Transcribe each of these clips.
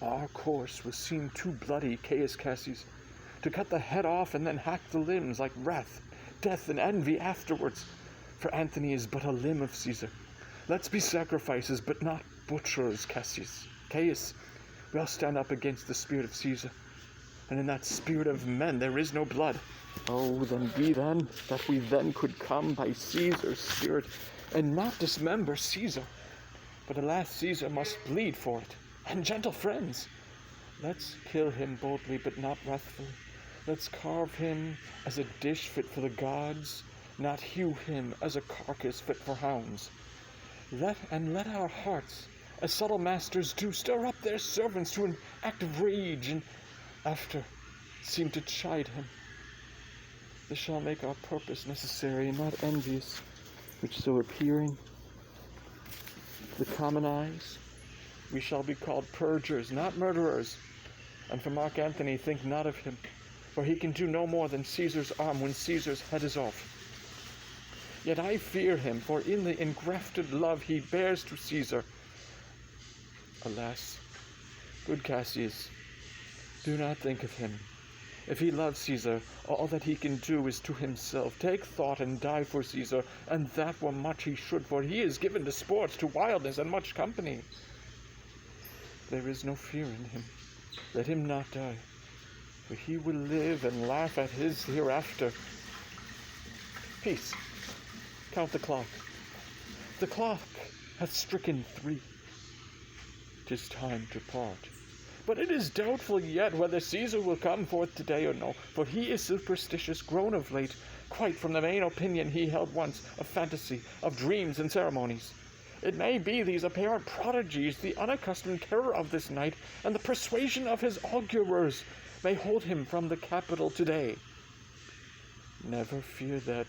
Our course was seen too bloody, Caius Cassius, to cut the head off and then hack the limbs like wrath, death, and envy afterwards. For Antony is but a limb of Caesar. Let's be sacrifices, but not butchers, Cassius. Caius, we all stand up against the spirit of Caesar, and in that spirit of men there is no blood. Oh, then be then, that we then could come by Caesar's spirit, and not dismember Caesar. But alas, Caesar must bleed for it. And gentle friends, let's kill him boldly, but not wrathfully. Let's carve him as a dish fit for the gods, not hew him as a carcass fit for hounds. Let our hearts, as subtle masters do, stir up their servants to an act of rage, and after seem to chide him. This shall make our purpose necessary, and not envious, which so appearing to the common eyes, we shall be called purgers, not murderers. And for Mark Antony, think not of him, for he can do no more than Caesar's arm when Caesar's head is off. Yet I fear him, for in the engrafted love he bears to Caesar. Alas, good Cassius, do not think of him. If he loves Caesar, all that he can do is to himself. Take thought and die for Caesar, and that were much he should, for he is given to sports, to wildness, and much company. There is no fear in him. Let him not die, for he will live and laugh at his hereafter. Peace. Count the clock. The clock hath stricken 3. 'Tis time to part. But it is doubtful yet whether Caesar will come forth today or no, for he is superstitious, grown of late, quite from the vain opinion he held once, of fantasy, of dreams and ceremonies. It may be these apparent prodigies, the unaccustomed terror of this night, and the persuasion of his augurers, may hold him from the capital today. Never fear that.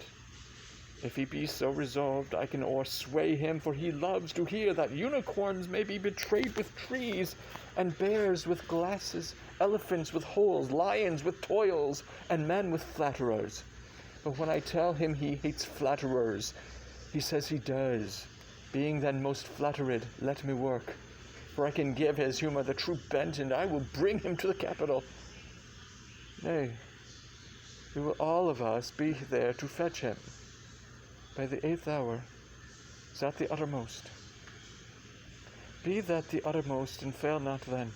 If he be so resolved, I can o'ersway him, for he loves to hear that unicorns may be betrayed with trees, and bears with glasses, elephants with holes, lions with toils, and men with flatterers. But when I tell him he hates flatterers, he says he does. Being then most flattered, let me work, for I can give his humour the true bent, and I will bring him to the capital. Nay, we will all of us be there to fetch him. By the 8th hour, is that the uttermost? Be that the uttermost, and fail not then.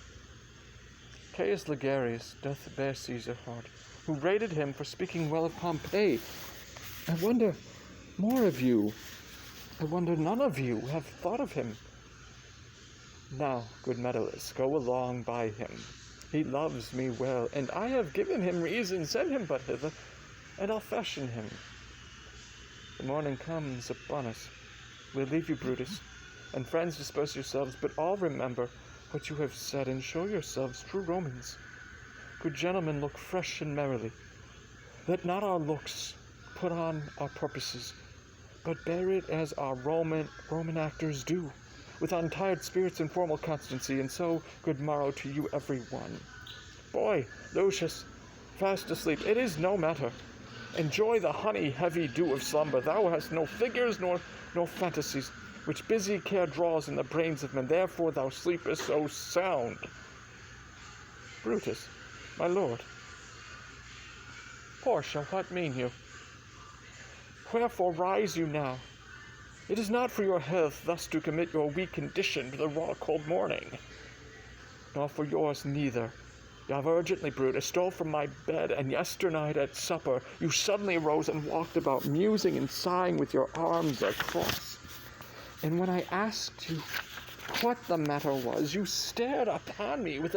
Caius Ligarius doth bear Caesar hard, who rated him for speaking well of Pompey. I wonder none of you have thought of him. Now, good Metellus, go along by him. He loves me well, and I have given him reason. Send him but hither, and I'll fashion him. The morning comes upon us. We'll leave you, Brutus, and friends, disperse yourselves, but all remember what you have said, and show yourselves true Romans. Good gentlemen, look fresh and merrily. Let not our looks put on our purposes, but bear it as our Roman actors do, with untired spirits and formal constancy, and so good morrow to you every one. Boy, Lucius, fast asleep, it is no matter. Enjoy the honey-heavy dew of slumber. Thou hast no figures nor fantasies, which busy care draws in the brains of men. Therefore thou sleepest so sound. Brutus, my lord. Portia, what mean you? Wherefore rise you now? It is not for your health thus to commit your weak condition to the raw cold morning, nor for yours neither. You have urgently, Brutus, stole from my bed, and yesternight at supper you suddenly rose and walked about, musing and sighing with your arms across. And when I asked you what the matter was, you stared upon me with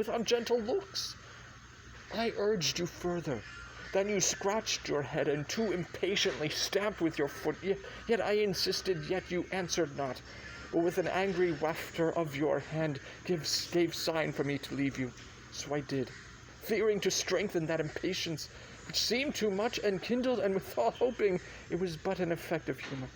ungentle looks. I urged you further. Then you scratched your head and too impatiently stamped with your foot. Yet I insisted, yet you answered not, but with an angry wafter of your hand gave sign for me to leave you. So I did, fearing to strengthen that impatience, which seemed too much enkindled, and withal hoping it was but an effect of humour,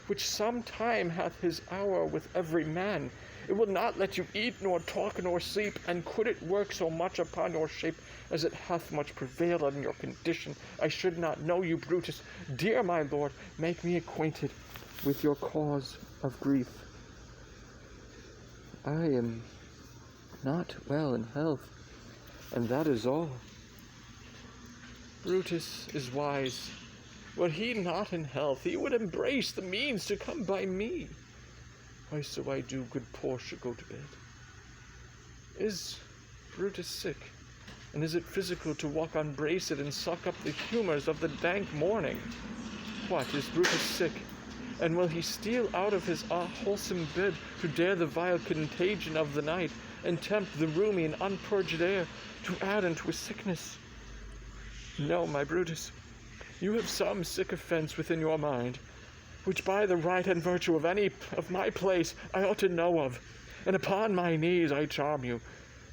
which some time hath his hour with every man. It will not let you eat, nor talk, nor sleep, and could it work so much upon your shape as it hath much prevailed on your condition, I should not know you, Brutus. Dear my lord, make me acquainted with your cause of grief. I am not well in health, and that is all. Brutus is wise. Were he not in health, he would embrace the means to come by me. Why, so I do, good Portia, go to bed. Is Brutus sick? And is it physical to walk unbraced and suck up the humours of the dank morning? What, is Brutus sick? And will he steal out of his wholesome bed to dare the vile contagion of the night, and tempt the roomy and unpurged air to add unto his sickness? No, my Brutus, you have some sick offence within your mind, which by the right and virtue of any of my place I ought to know of, and upon my knees I charm you,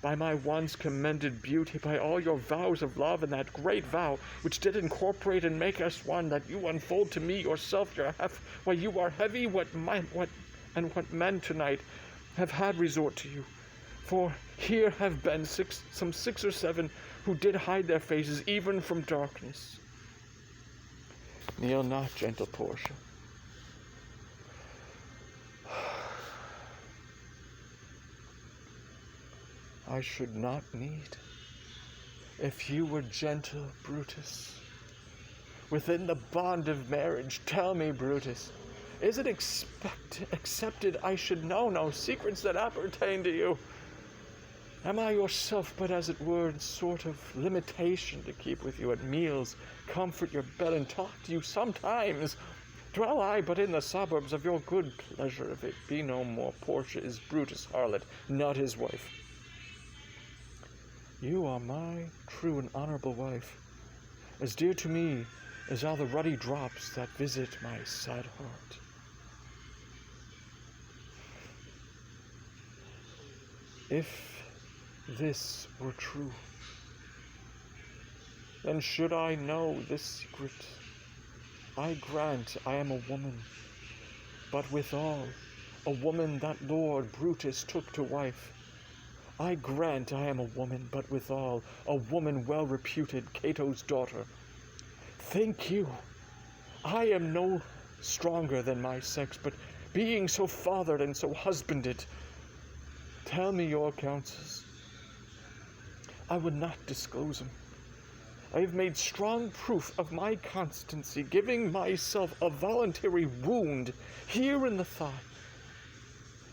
by my once commended beauty, by all your vows of love, and that great vow which did incorporate and make us one, that you unfold to me yourself your heft, while you are heavy, what men tonight have had resort to you. For here have been some 6 or 7 who did hide their faces even from darkness. Kneel not, gentle Portia. I should not need, if you were gentle, Brutus. Within the bond of marriage, tell me, Brutus, is it accepted I should know no secrets that appertain to you? Am I yourself but, as it were, in sort of limitation to keep with you at meals, comfort your bed, and talk to you sometimes? Dwell I but in the suburbs of your good pleasure, if it be no more, Portia is Brutus' harlot, not his wife. You are my true and honorable wife, as dear to me as are the ruddy drops that visit my sad heart. If this were true, then should I know this secret. I grant I am a woman, but withal a woman that Lord Brutus took to wife. I grant I am a woman, but withal a woman well reputed, Cato's daughter. Think you, I am no stronger than my sex, but being so fathered and so husbanded, tell me your counsels. I would not disclose them. I have made strong proof of my constancy, giving myself a voluntary wound here in the thigh.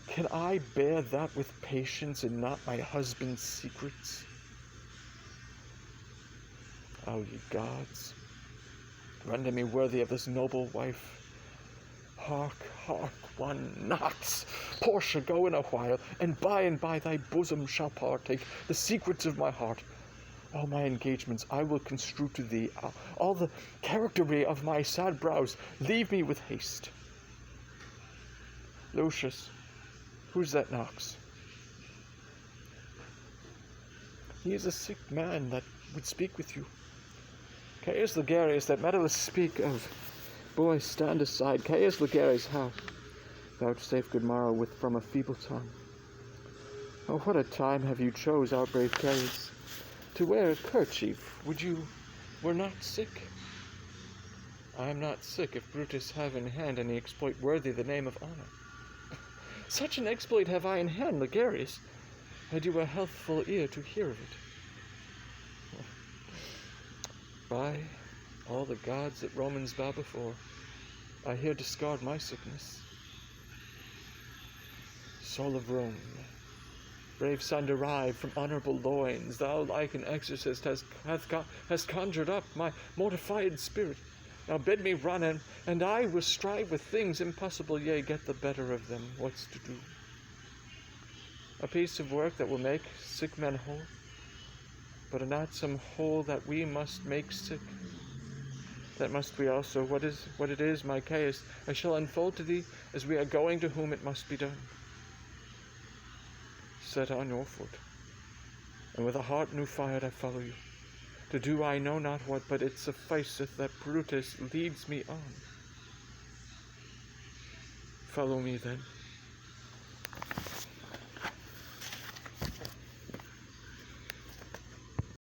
Can I bear that with patience and not my husband's secrets? O ye gods, render me worthy of this noble wife. Hark, hark, one knocks. Portia, go in a while, and by thy bosom shall partake the secrets of my heart. All my engagements I will construe to thee. All the charactery of my sad brows leave me with haste. Lucius, who's that knocks? He is a sick man that would speak with you. Caius Ligarius, that Metellus speak of. Boy, stand aside. Caius Ligarius, how? Vouchsafe good morrow from a feeble tongue. Oh, what a time have you chose, our brave Caius, to wear a kerchief. Would you were not sick? I am not sick if Brutus have in hand any exploit worthy the name of honor. Such an exploit have I in hand, Ligarius. Had you a healthful ear to hear of it. By all the gods that Romans bow before, I here discard my sickness. Soul of Rome, brave son derived from honorable loins, thou like an exorcist hast conjured up my mortified spirit. Now bid me run, and I will strive with things impossible, yea, get the better of them. What's to do? A piece of work that will make sick men whole, but not some whole that we must make sick. That must be also what it is, my Caius, I shall unfold to thee as we are going to whom it must be done. Set on your foot, and with a heart new fired I follow you, to do I know not what, but it sufficeth that Brutus leads me on. Follow me then.